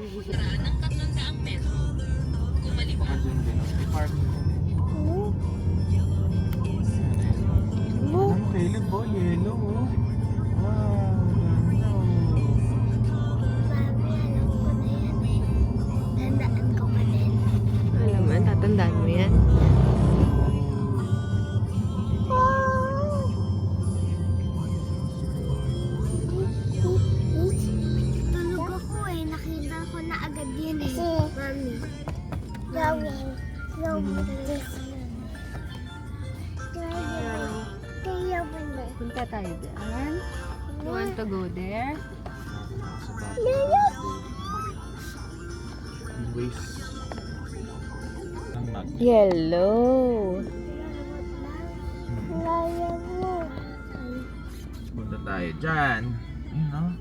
ng 300 peso. Kung maliban. Baka dyan din. Parking ko. Ang Caleb oh, yellow oh. Wow, ganda oh. Mami, alam ko na yan eh. Tandaan ko pa din. Alam mo, tatandaan mo yan. Tulog ako eh. Nakita ko na agad yan eh. Mami. Gawin. Punta tayo dyan. You want to go there? Waste. Ang mag. Yellow. Laya mo. Punta tayo dyan. Yun no?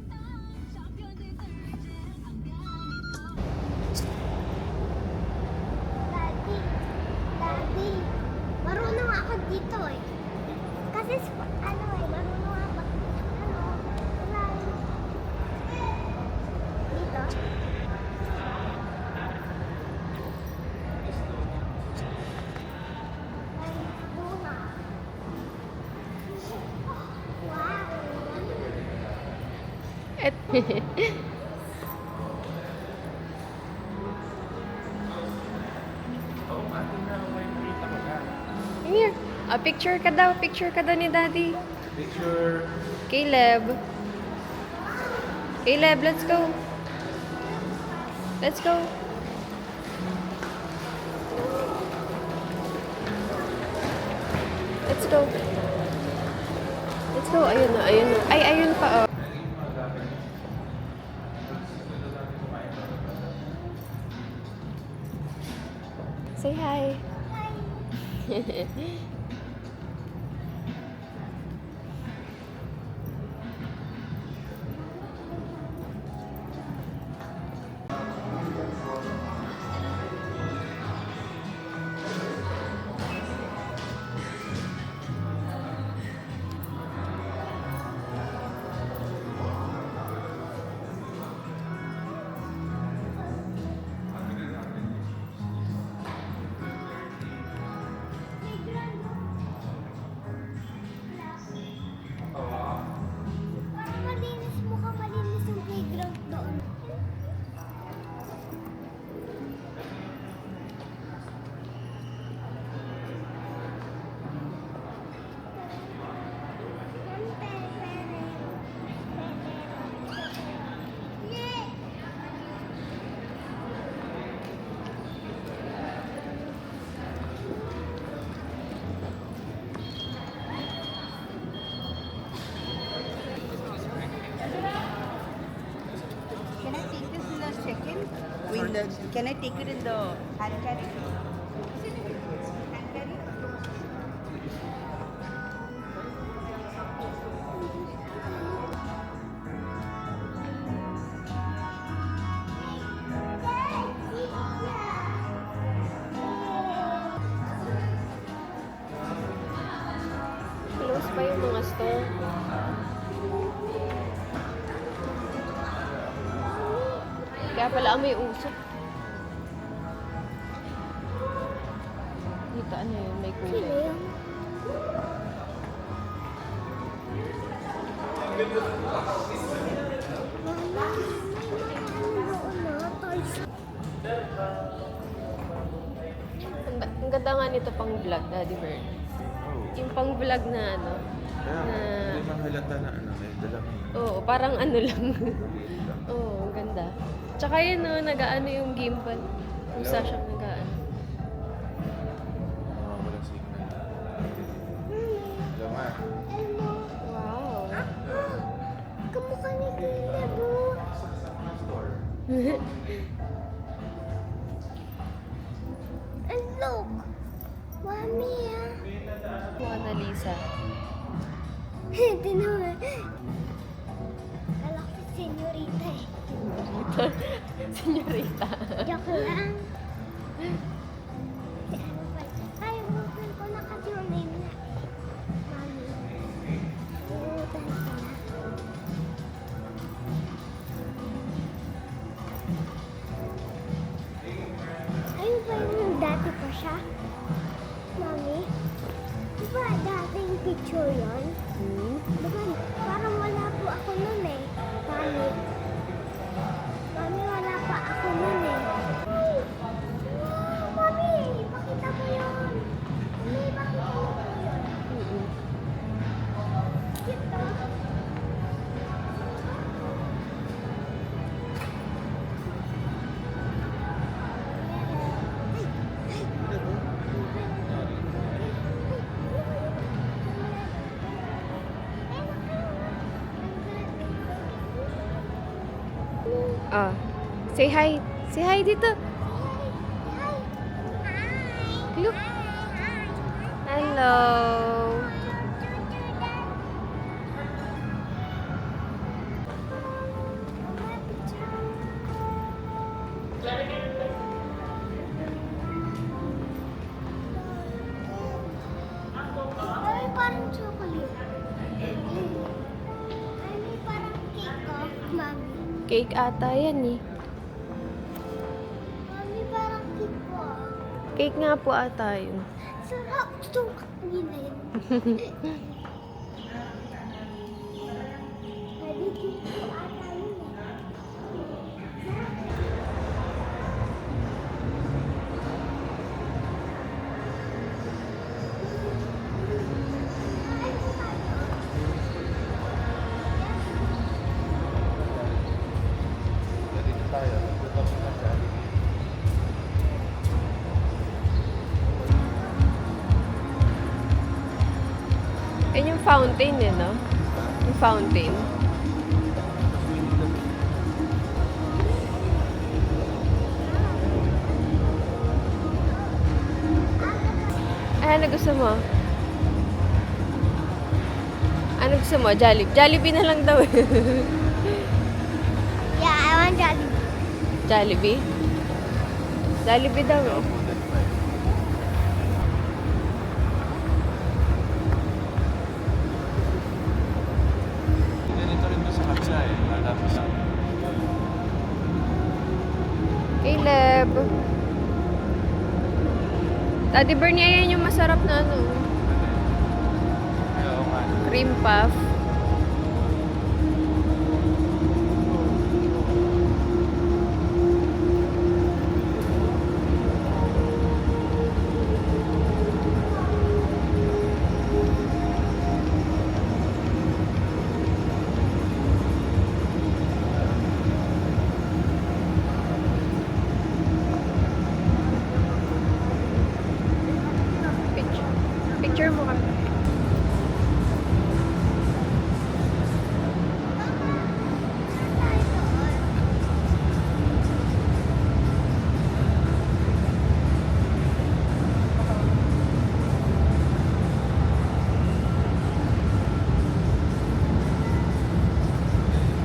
Daddy, marunong ako dito eh. Kasi ano eh, marunong ako. Ano, laya. Dito? Ay, luna. Wow. Et Here. Picture ka daw. Picture ka daw ni Daddy. Picture. Caleb. Caleb, let's go. Let's go. Let's go. Let's go. Ayun na, ayun na. Ay, ayun pa, oh. Say hi. Parang malinis mo ka, malinis yung playground doon. Can I take this in the second window? Can I take it in the hand carry? Hand carry? Close pa yung mga store. Kaya pala may usok. Dito, ano yun? May kulay. Ang ganda nga nito pang vlog, Daddy Bird. Oh. Yung pang vlog na ano. Kaya Na, hindi mahalata na ano, may dalang oo, parang ano lang. maliit lang. Oo, ang ganda. Tsaka yun, no, nag-ano yung gimbal. Usa siyang nag-ano. Walang signal. Lama. Wow. Kamukha ni Caleb oh. And look, Mami ah. Mona Lisa. Hindi naman. Kala ko senyorita eh. Senyorita. Joke lang. Ay, buksan ko na kasi yung name na. Mami. Buksan ko na. siya? Mami? Diba dating picture yun? Diba parang wala po ako nun eh. Mami? Mami, wala pa ako nun eh. Ay! Wow! Mami! Pakita mo yun! Mami, pakita mo po yun. Cute to. Ah. Say hi. Say hi dito. Look. Hello. Ay, parang chocolate. Ay, may parang cake oh, Mami. Cake ata yan eh. Mami, parang cake po. Cake nga po ata yun. Sarap. Gusto ko kanina yun. Pwede cake po ata yun eh. Dito tayo. Dito kami na Jollibee. Yan yung fountain eh, no? Yung fountain. Ano gusto mo? Ano gusto mo? Jollibee? Jollibee na lang daw eh. Yeah, I want Jollibee. Jollibee? Jollibee daw eh. Ganito rin doon sa kapsa eh. Lalapos sa Caleb. Daddy Bernie, ayan yung masarap na ano. Oo nga. Cream puff. Picture. Picture mo kami.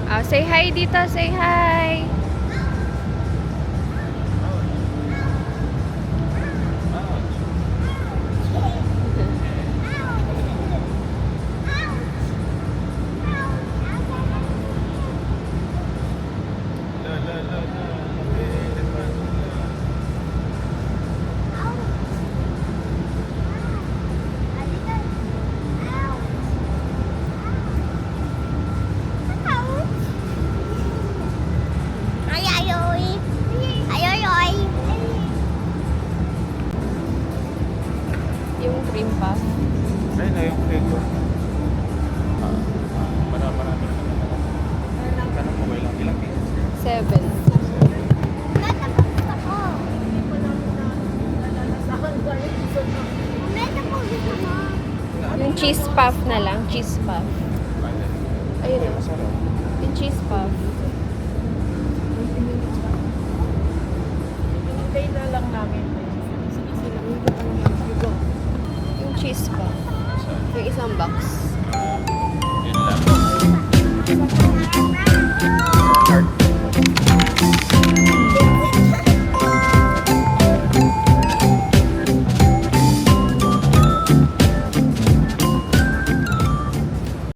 Ah, say hi dito, say hi. La la la la. Elephant. Ay, ayoy. Ayoy. Yung cream puff. Ayun na yung cake ko. Marami na naman. Tanong mo ba ilang pieces? 7. Meta po gusto ko. Meta po gusto ko. Yung cheese puff na lang. Cheese puff. Ayun Ay, o. masarap. Yung cheese puff. Hinintay na lang namin. Sige, Yung cheese puff. Saan? Yung isang box.